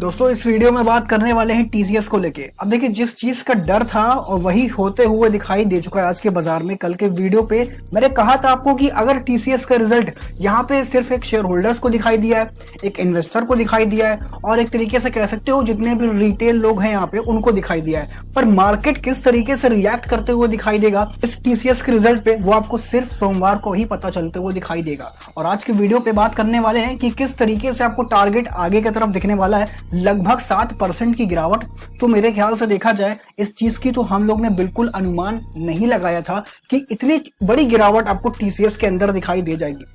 दोस्तों इस वीडियो में बात करने वाले हैं टीसीएस को लेके। अब देखिए, जिस चीज का डर था और वही होते हुए दिखाई दे चुका है आज के बाजार में। कल के वीडियो पे मैंने कहा था आपको कि अगर टीसीएस का रिजल्ट यहाँ पे सिर्फ एक शेयर होल्डर्स को दिखाई दिया है, एक इन्वेस्टर को दिखाई दिया है और एक तरीके से कह सकते हो जितने भी रिटेल लोग हैं यहाँ पे उनको दिखाई दिया है, पर मार्केट किस तरीके से रिएक्ट करते हुए दिखाई देगा इस टीसीएस के रिजल्ट पे, वो आपको सिर्फ सोमवार को ही पता चलते हुए दिखाई देगा। और आज के वीडियो पे बात करने वाले हैं कि किस तरीके से आपको टारगेट आगे की तरफ दिखने वाला है। लगभग 7% की गिरावट, तो मेरे ख्याल से देखा जाए इस चीज की तो हम लोग ने बिल्कुल अनुमान नहीं लगाया था कि इतनी बड़ी गिरावट आपको टीसीएस के अंदर दिखाई दे जाएगी।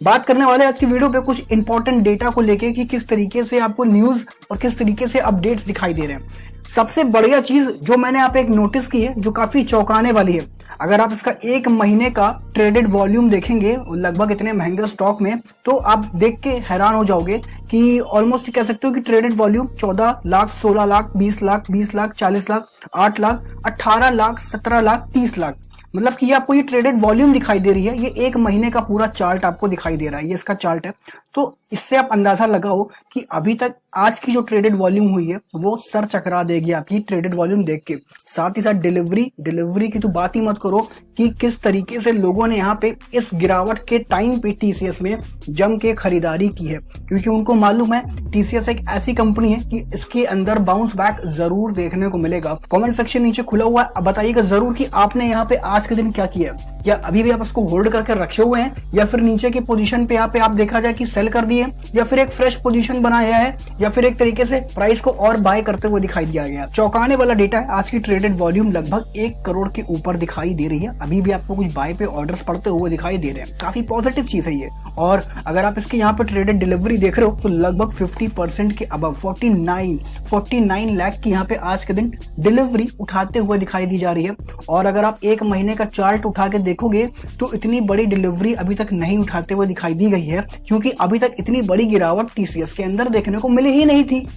बात करने वाले आज की वीडियो पे कुछ इंपॉर्टेंट डेटा को लेके कि किस तरीके से आपको न्यूज और किस तरीके से अपडेट्स दिखाई दे रहे हैं। सबसे बढ़िया चीज जो मैंने आप एक नोटिस की है, जो काफी चौंकाने वाली है, अगर आप इसका एक महीने का ट्रेडेड वॉल्यूम देखेंगे लगभग इतने महंगे स्टॉक में, तो आप देख के हैरान हो जाओगे कि ऑलमोस्ट कह सकते हो कि ट्रेडेड वॉल्यूम 14 लाख, 16 लाख, 20 लाख, 20 लाख, 40 लाख, 8 लाख, 18 लाख, 17 लाख, 30 लाख, मतलब कि आपको ये ट्रेडेड वॉल्यूम दिखाई दे रही है। ये एक महीने का पूरा चार्ट आपको दिखाई दे रहा है, ये इसका चार्ट है। तो इससे आप अंदाजा लगाओ कि अभी तक आज की जो ट्रेडेड वॉल्यूम हुई है वो सर चकरा देगी आपकी ट्रेडेड वॉल्यूम देख के। साथ ही साथ डिलीवरी की तो बात ही मत करो कि किस तरीके से लोगों ने यहाँ पे इस गिरावट के टाइम पे टीसीएस में जम के खरीदारी की है, क्योंकि उनको मालूम है टीसीएस एक ऐसी कंपनी है कि इसके अंदर बाउंस बैक जरूर देखने को मिलेगा। कमेंट सेक्शन नीचे खुला हुआ है, बताइएगा जरूर कि आपने यहाँ पे आज के दिन क्या किया। या अभी भी आप इसको होल्ड करके रखे हुए हैं, या फिर नीचे की पोजीशन पे यहाँ पे आप देखा जाए कि सेल कर दिए, या फिर एक फ्रेश पोजीशन बनाया है, या फिर एक तरीके से प्राइस को और बाय करते हुए दिखाई दिया गया। चौंकाने वाला डेटा है, आज की ट्रेडेड वॉल्यूम लगभग 1 करोड़ के ऊपर दिखाई दे रही है। अभी भी आपको कुछ बाय पे ऑर्डर्स पड़ते हुए दिखाई दे रहे हैं, काफी पॉजिटिव चीज है ये। और अगर आप इसके यहाँ पे ट्रेडेड डिलीवरी देख रहे हो तो लगभग 50% के अबव 49 लाख की यहाँ पे आज के दिन डिलीवरी उठाते हुए दिखाई दी जा रही है। और अगर आप एक महीने का चार्ट उठा के देखोगे तो इतनी बड़ी डिलीवरी अभी तक नहीं उठाते हुए दिखाई दी गई है, क्योंकि अभी तक इतनी बड़ी गिरावट टीसीएस के अंदर देखने को मिली ही नहीं थी।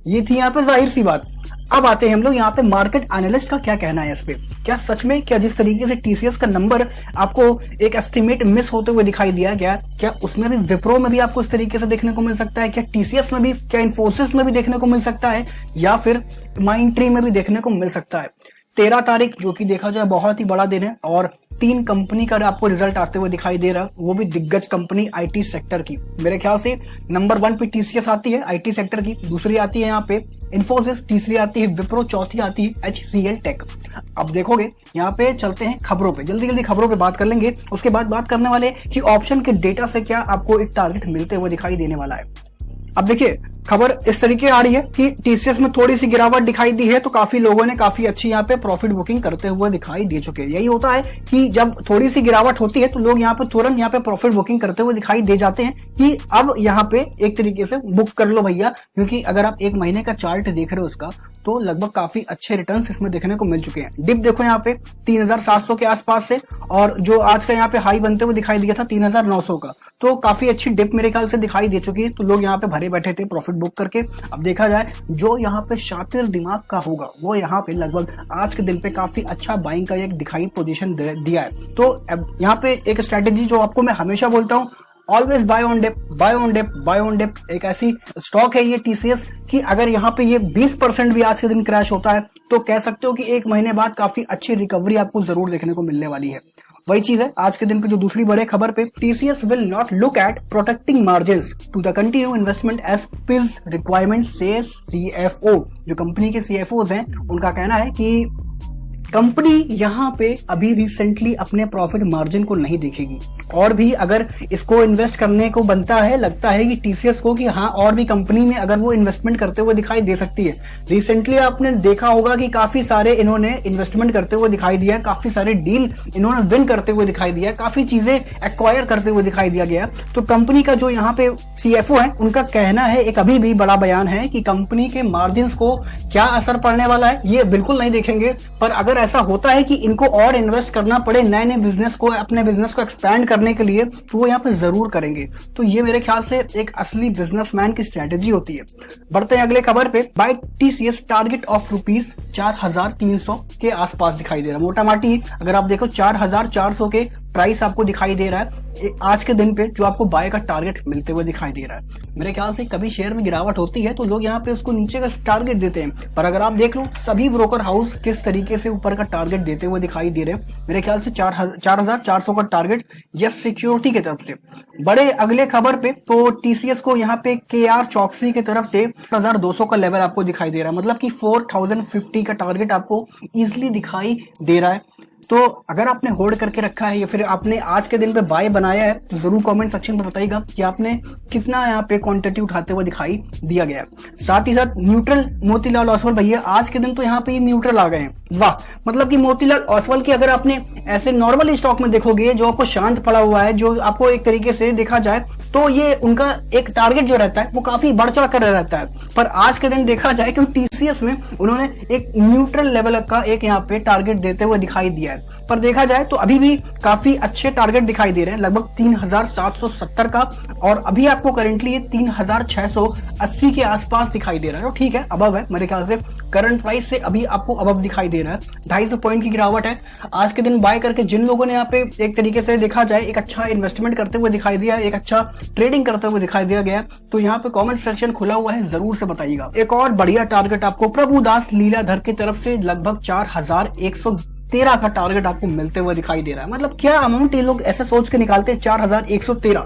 ये थी यहाँ पे जाहिर सी बात। अब आते हैं हम लोग यहाँ पे मार्केट एनालिस्ट का क्या कहना है इस पे। क्या सच में, क्या जिस तरीके से टीसीएस का नंबर आपको एक एस्टिमेट मिस होते हुए दिखाई दिया गया, क्या उसमें भी विप्रो में भी आपको इस तरीके से देखने को मिल सकता है? क्या टीसीएस में भी, क्या इन्फोसिस में भी देखने को मिल सकता है, या फिर माइंडट्री में भी देखने को मिल सकता है? 13 तारीख जो कि देखा जाए बहुत ही बड़ा दिन है और 3 कंपनी का आपको रिजल्ट आते हुए दिखाई दे रहा है, वो भी दिग्गज कंपनी आईटी सेक्टर की। मेरे ख्याल से नंबर 1 पे टीसीएस आती है आईटी सेक्टर की, दूसरी आती है यहाँ पे इन्फोसिस, तीसरी आती है विप्रो, चौथी आती है एचसीएल टेक। अब देखोगे यहाँ पे चलते हैं खबरों पे, जल्दी खबरों पे बात कर लेंगे। उसके बाद बात करने वाले कि ऑप्शन के डेटा से क्या आपको एक टारगेट मिलते हुए दिखाई देने वाला है। अब देखिए, खबर इस तरीके आ रही है कि टीसीएस में थोड़ी सी गिरावट दिखाई दी है, तो काफी लोगों ने काफी अच्छी यहाँ पे प्रॉफिट बुकिंग करते हुए दिखाई दे चुके हैं। यही होता है कि जब थोड़ी सी गिरावट होती है तो लोग यहाँ पे तुरंत यहाँ पे प्रॉफिट बुकिंग करते हुए दिखाई दे जाते हैं कि अब यहाँ पे एक तरीके से बुक कर लो भैया, क्योंकि अगर आप एक महीने का चार्ट देख रहे हो उसका, तो लगभग काफी अच्छे रिटर्न्स इसमें देखने को मिल चुके हैं। डिप देखो यहाँ पे 3700 के आसपास से, और जो आज का यहाँ पे हाई बनते हुए दिखाई दिया था 3900 का, तो काफी अच्छी डिप मेरे ख्याल से दिखाई दे चुकी है। तो लोग यहाँ पे भरे बैठे थे प्रॉफिट बुक करके। अब देखा जाए जो यहाँ पे शातिर दिमाग का होगा वो यहाँ पे लगभग आज के दिन पे काफी अच्छा बाइंग का एक दिखाई पोजीशन दिया है। तो अब यहाँ पे एक स्ट्रेटेजी जो आपको मैं हमेशा बोलता हूँ, always buy on dip, buy on dip, buy on dip. एक ऐसी स्टॉक है ये टीसीएस कि अगर यहाँ पे ये 20% भी आज के दिन क्रैश होता है तो कह सकते हो कि एक महीने बाद काफी अच्छी रिकवरी आपको जरूर देखने को मिलने वाली है। वही चीज है आज के दिन पे जो दूसरी बड़े खबर पे, TCS will not look at protecting margins to the continue investment as per requirement से सीएफओ। जो कंपनी के सीएफओज हैं उनका कहना है कि कंपनी यहाँ पे अभी रिसेंटली अपने प्रॉफिट मार्जिन को नहीं देखेगी, और भी अगर इसको इन्वेस्ट करने को बनता है, लगता है कि टीसीएस को कि हाँ और भी कंपनी में अगर वो इन्वेस्टमेंट करते हुए दिखाई दे सकती है। रिसेंटली आपने देखा होगा कि काफी सारे इन्होंने इन्वेस्टमेंट करते हुए दिखाई दिया है, काफी सारे डील इन्होंने विन करते हुए दिखाई दिया है, काफी चीजें एक्वायर करते हुए दिखाई दिया गया। तो कंपनी का जो यहाँ पे सीएफओ है उनका कहना है, एक अभी भी बड़ा बयान है कि कंपनी के मार्जिन को क्या असर पड़ने वाला है ये बिल्कुल नहीं देखेंगे, पर अगर ऐसा होता है कि इनको और इन्वेस्ट करना पड़े नए बिजनेस को, अपने बिजनेस को एक्सपैंड करने के लिए, तो वो यहाँ पे जरूर करेंगे। तो ये मेरे ख्याल से एक असली बिजनेसमैन की स्ट्रेटेजी होती है। बढ़ते हैं अगले खबर पे। बाय टीसीएस टारगेट ऑफ ₹4300 के आसपास दिखाई दे रहा है। मोटा माटी अगर आप देखो 4400 के प्राइस आपको दिखाई दे रहा है। आज के दिन पे जो आपको बाय का टारगेट मिलते हुए दिखाई दे रहा है। मेरे ख्याल से कभी शेयर में गिरावट होती है तो लोग यहाँ पे उसको नीचे का टारगेट देते हैं, पर अगर आप देख लो सभी ब्रोकर हाउस किस तरीके से ऊपर का टारगेट देते हुए दिखाई दे रहे हैं। मेरे ख्याल से 4,400 का टारगेट यस सिक्योरिटी की तरफ से। बड़े अगले खबर पे तो टीसीएस को यहाँ पे केआर चौकसी की तरफ से 4,200 का लेवल आपको दिखाई दे रहा है, मतलब कि 4,050 का टारगेट आपको इजिली दिखाई दे रहा है। तो अगर आपने होल्ड करके रखा है या फिर आपने आज के दिन पे बाय बनाया है तो जरूर कमेंट सेक्शन में बताइएगा कि आपने कितना यहाँ पे क्वांटिटी उठाते हुए दिखाई दिया गया है। साथ ही साथ न्यूट्रल मोतीलाल ओसवाल भैया आज के दिन तो यहाँ पे न्यूट्रल आ गए हैं। वाह, मतलब कि मोतीलाल ओसवाल की अगर आपने ऐसे नॉर्मल स्टॉक में देखोगे जो आपको शांत पड़ा हुआ है, जो आपको एक तरीके से देखा जाए तो ये उनका एक टारगेट जो रहता है वो काफी बढ़ चढ़ कर रहता है, पर आज के दिन देखा जाए कि टीसीएस में उन्होंने एक न्यूट्रल लेवल का एक यहाँ पे टारगेट देते हुए दिखाई दिया है। पर देखा जाए तो अभी भी काफी अच्छे टारगेट दिखाई दे रहे हैं, लगभग 3,770 का, और अभी आपको करेंटली ये 3,680 के आसपास दिखाई दे रहा है। तो ठीक है, अबव है मेरे ख्याल से, करंट प्राइस से अभी आपको अबव दिखाई दे रहा है। 250 पॉइंट की गिरावट है आज के दिन बाय करके। जिन लोगों ने यहाँ पे एक तरीके से देखा जाए एक अच्छा इन्वेस्टमेंट करते हुए दिखाई दिया, एक अच्छा ट्रेडिंग करते हुए दिखाई दिया गया, तो यहाँ पे कमेंट सेक्शन खुला हुआ है, जरूर से बताइएगा। एक और बढ़िया टारगेट आपको प्रभुदास लीलाधर की तरफ से लगभग 4,113 का टारगेट आपको मिलते हुए दिखाई दे रहा है। मतलब क्या अमाउंट ये लोग ऐसे सोच के निकालते हैं, 4,113।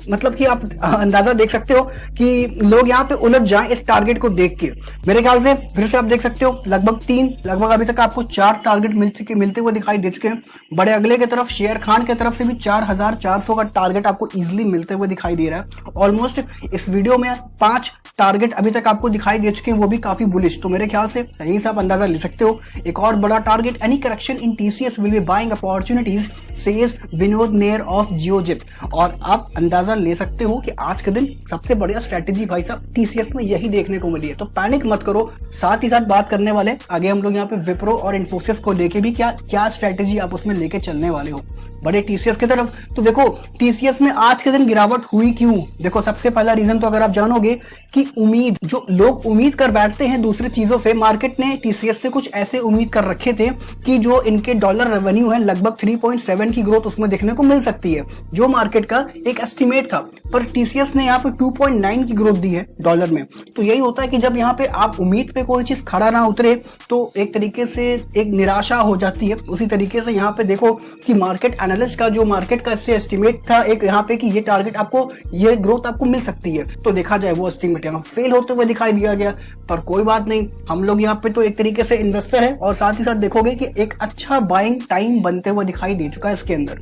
मतलब कि आप अंदाजा देख सकते हो कि लोग यहाँ पे उलझ जाएं इस टारगेट को देख के। मेरे ख्याल से फिर से आप देख सकते हो लगभग अभी तक आपको 4 टारगेट मिलते हुए दिखाई दे चुके हैं। बड़े अगले की तरफ शेयर खान की तरफ से भी 4,400 का टारगेट आपको इजिली मिलते हुए दिखाई दे रहा है। ऑलमोस्ट इस वीडियो में 5 टारगेट अभी तक आपको दिखाई दे चुके हैं, वो भी काफी बुलिश। तो मेरे ख्याल से यही से आप अंदाजा ले सकते हो। एक और बड़ा target, any correction in TCS will be buying opportunities says Vinod near of Geojit. और आप अंदाजा ले सकते हो कि आज के दिन सबसे बढ़िया स्ट्रेटेजी भाई साहब टीसीएस में यही देखने को मिली है। तो पैनिक मत करो। साथ ही साथ बात करने वाले आगे हम लोग यहाँ पे विप्रो और इन्फोसिस को लेके भी क्या स्ट्रेटेजी आप उसमें लेके चलने वाले हो बड़े टीसीएस की तरफ। तो देखो टीसीएस में आज के दिन गिरावट हुई क्यों? देखो सबसे पहला रीजन तो अगर आप जानोगे कि उम्मीद, जो लोग उम्मीद कर बैठते हैं दूसरी चीजों से, मार्केट ने टीसीएस से कुछ ऐसे उम्मीद कर रखे थे कि जो इनके डॉलर रेवेन्यू है लगभग 3.7 की ग्रोथ उसमें देखने को मिल सकती है, जो मार्केट का एक एस्टिमेट था। पर टीसीएस ने यहाँ पे 2.9 की ग्रोथ दी है डॉलर में। तो यही होता है कि जब यहाँ पे आप उम्मीद पे कोई चीज खड़ा ना उतरे तो एक तरीके से एक निराशा हो जाती है। उसी तरीके से यहाँ पे देखो कि मार्केट एनालिस्ट का जो मार्केट का इससे एस्टिमेट था एक यहाँ पे कि ये टारगेट आपको, ये ग्रोथ आपको मिल सकती है, तो देखा जाए वो एस्टिमेट यहाँ फेल होते हुए दिखाई दिया गया। पर कोई बात नहीं, हम लोग यहाँ पे तो एक तरीके से इन्वेस्टर है, और साथ ही साथ देखोगे कि एक अच्छा बाइंग टाइम बनते हुए दिखाई दे चुका है इसके अंदर।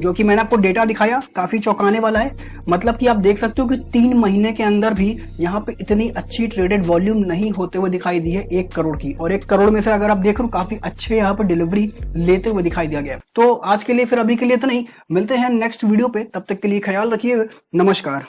जो कि मैंने आपको डेटा दिखाया काफी चौंकाने वाला है। मतलब कि आप देख सकते हो कि 3 महीने के अंदर भी यहाँ पे इतनी अच्छी ट्रेडेड वॉल्यूम नहीं होते हुए दिखाई दी है 1 करोड़ की, और 1 करोड़ में से अगर आप देख रहे हो काफी अच्छे यहाँ पे डिलीवरी लेते हुए दिखाई दिया गया। तो आज के लिए फिर अभी के लिए तो नहीं, मिलते हैं नेक्स्ट वीडियो पे, तब तक के लिए ख्याल रखिए। नमस्कार।